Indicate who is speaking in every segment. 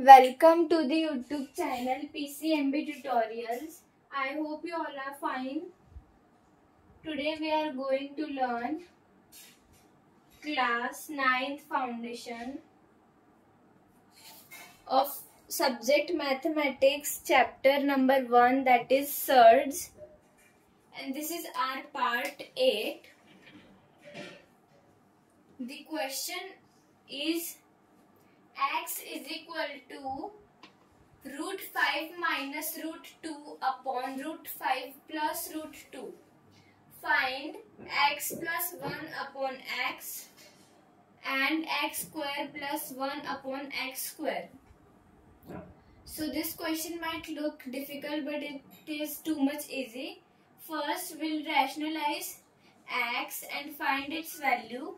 Speaker 1: Welcome to the YouTube channel PCMB Tutorials. I hope you all are fine. Today we are going to learn class 9th foundation of subject mathematics chapter number 1, that is surds, and this is our part 8. The question is x is equal to root 5 minus root 2 upon root 5 plus root 2. Find x plus 1 upon x and x square plus 1 upon x square. So this question might look difficult, but it is too much easy. First we'll rationalize x and find its value,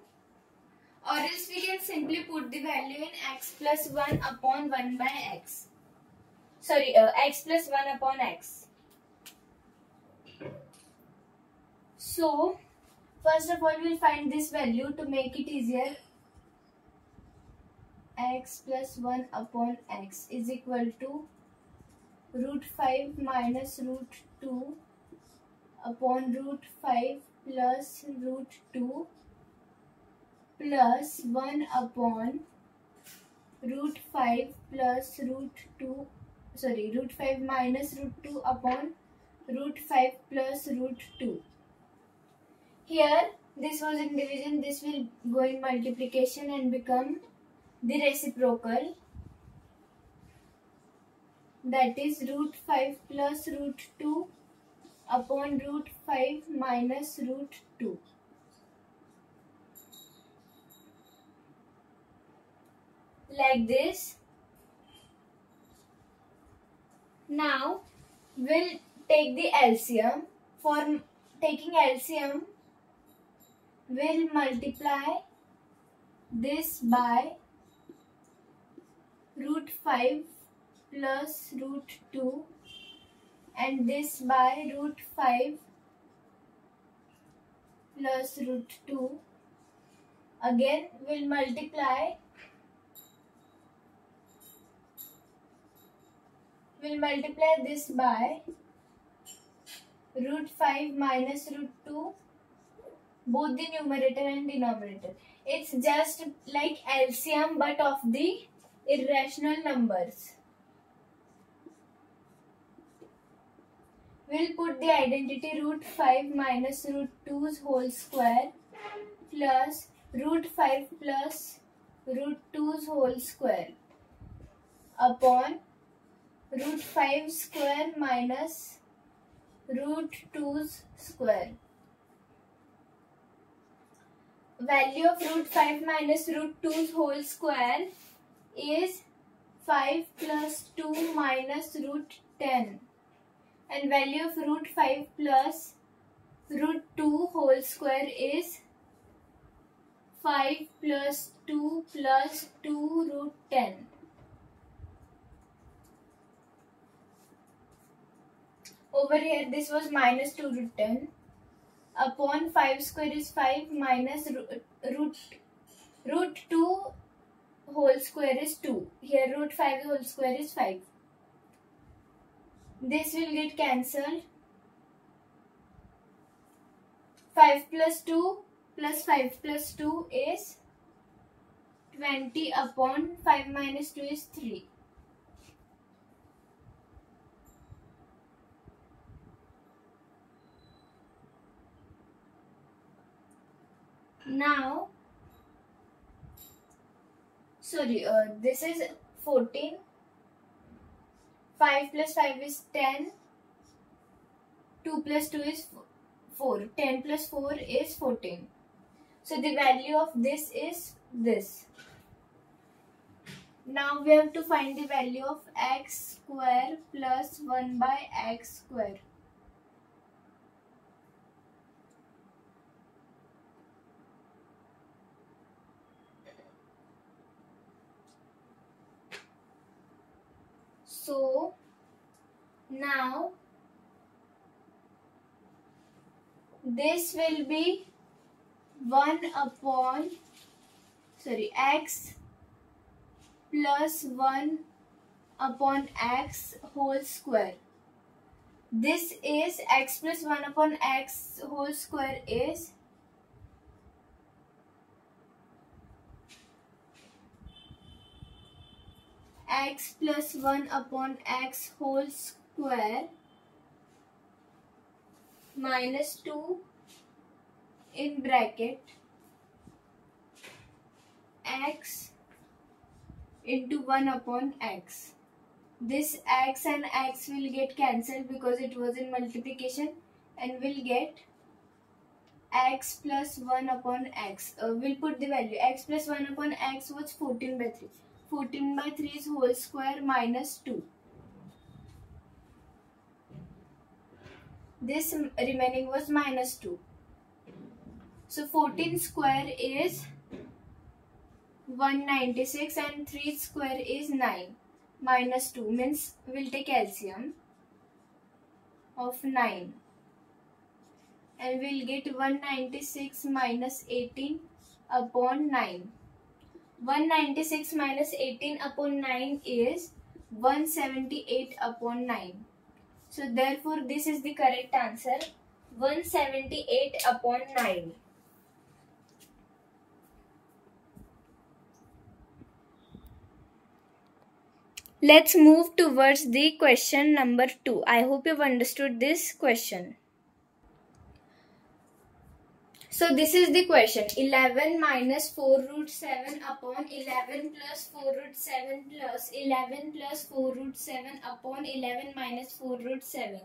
Speaker 1: or else we can simply put the value in x plus 1 upon 1 by x. X plus 1 upon x. So, first of all, we'll find this value to make it easier. X plus 1 upon x is equal to root 5 minus root 2 upon root 5 plus root 2 plus 1 upon root 5 plus root 5 minus root 2 upon root 5 plus root 2. Here this was in division, this will go in multiplication and become the reciprocal, that is root 5 plus root 2 upon root 5 minus root 2. Like this. Now we'll take the LCM. For taking LCM, we'll multiply this by root 5 plus root 2 and this by root 5 plus root 2. Again we'll multiply this by root 5 minus root 2, both the numerator and denominator. It's just like LCM but of the irrational numbers. We'll put the identity root 5 minus root 2's whole square plus root 5 plus root 2's whole square upon root 5 square minus root 2's square. Value of root 5 minus root 2's whole square is 5 plus 2 minus root 10, and value of root 5 plus root 2 whole square is 5 plus 2 plus 2 root 10. Over here this was minus 2 root 10 upon 5 square is 5 minus root 2 whole square is 2. Here root 5 whole square is 5. This will get cancelled. 5 plus 2 plus 5 plus 2 is 20 upon 5 minus 2 is 3. Now, this is 14. 5 plus 5 is 10. 2 plus 2 is 4. 10 plus 4 is 14. So the value of this is this. Now we have to find the value of x square plus 1 by x square. So now this will be 1 upon x plus 1 upon x whole square. This is x plus 1 upon x whole square is x plus 1 upon x whole square minus 2 in bracket x into 1 upon x. This x and x will get cancelled because it was in multiplication, and we'll get x plus 1 upon x. We'll put the value. X plus 1 upon x was 14 by 3. 14 by 3 is whole square minus 2. This remaining was minus 2. So 14 square is 196 and 3 square is 9. Minus 2 means we'll take LCM of 9. And we'll get 196 minus 18 upon 9. 196 minus 18 upon 9 is 178 upon 9. So therefore this is the correct answer, 178 upon 9. Let's move towards the question number 2. I hope you've understood this question. So this is the question. 11 minus 4 root 7 upon 11 plus 4 root 7 plus 11 plus 4 root 7 upon 11 minus 4 root 7.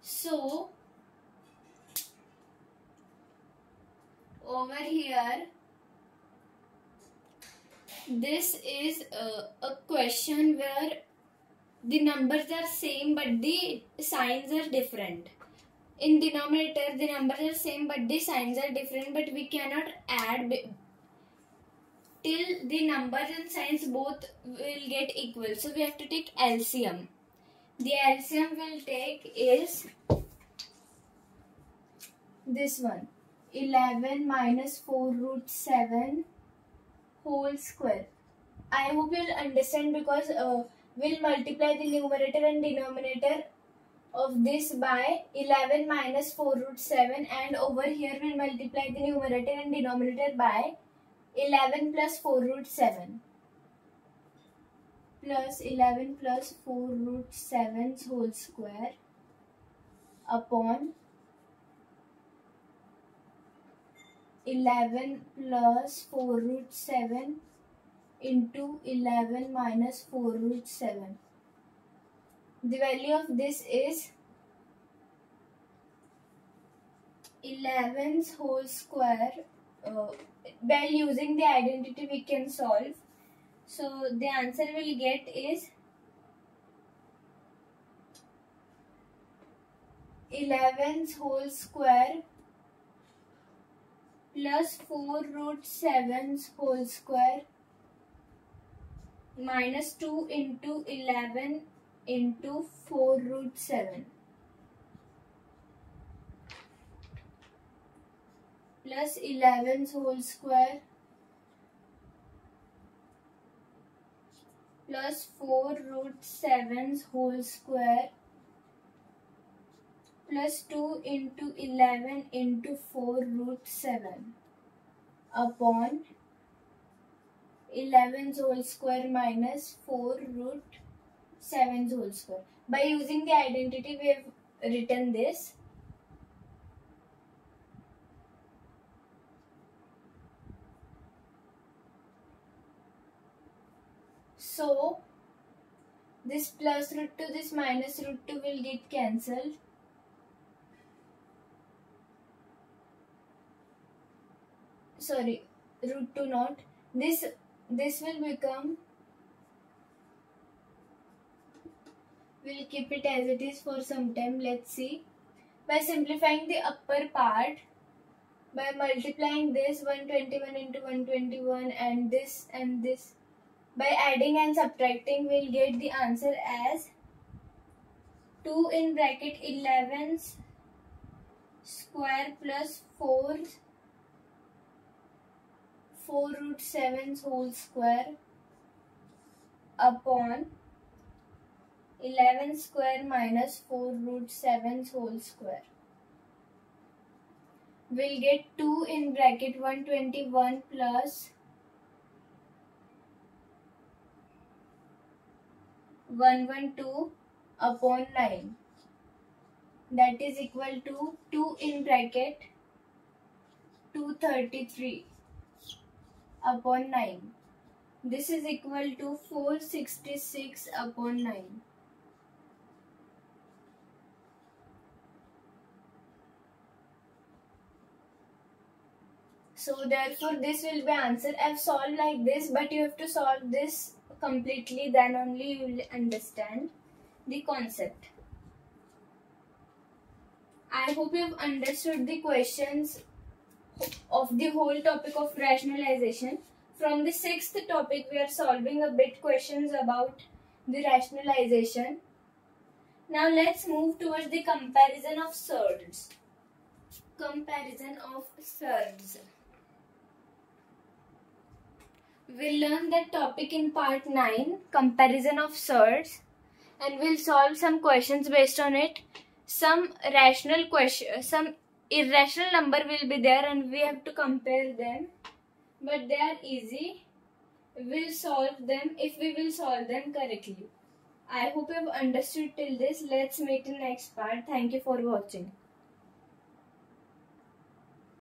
Speaker 1: So over here, this is a question where the numbers are same but the signs are different. In denominator, the numbers are same but the signs are different, but we cannot add till the numbers and signs both will get equal. So we have to take LCM. The LCM we'll take is this one. 11 minus 4 root 7 whole square. I hope you'll understand because we'll multiply the numerator and denominator of this by 11 minus 4 root 7, and over here we'll multiply the numerator and denominator by 11 plus 4 root 7 plus 11 plus 4 root 7 whole square upon 11 plus 4 root 7 into 11 minus 4 root 7. The value of this is 11's whole square. By using the identity we can solve. So the answer we'll get is 11's whole square plus 4 root 7's whole square minus 2 into 11 into 4 root 7 plus 11's whole square plus 4 root 7's whole square plus 2 into 11 into 4 root 7 upon 11's whole square minus 4 root 7's whole square. By using the identity we have written this. So this plus root 2, this minus root 2 will get cancelled. Sorry, root 2 not. This will become, we'll keep it as it is for some time. Let's see. By simplifying the upper part, by multiplying this 121 into 121 and this, by adding and subtracting, we'll get the answer as 2 in bracket 11's square plus 4 4 root 7 whole square upon 11 square minus 4 root 7 whole square. We'll get 2 in bracket 121 plus 112 upon 9. That is equal to 2 in bracket 233 upon 9. This is equal to 466 upon 9. So therefore this will be answer. I've solved like this, but you have to solve this completely, then only you will understand the concept. I hope you have understood the questions of the whole topic of rationalization. From the 6th topic, we are solving a bit questions about the rationalization. Now let's move towards the comparison of surds. Comparison of surds. We'll learn that topic in part 9, comparison of surds, and we'll solve some questions based on it. Some rational question, some irrational number will be there and we have to compare them, but they are easy. We'll solve them if we will solve them correctly. I hope you have understood till this. Let's meet in next part. Thank you for watching.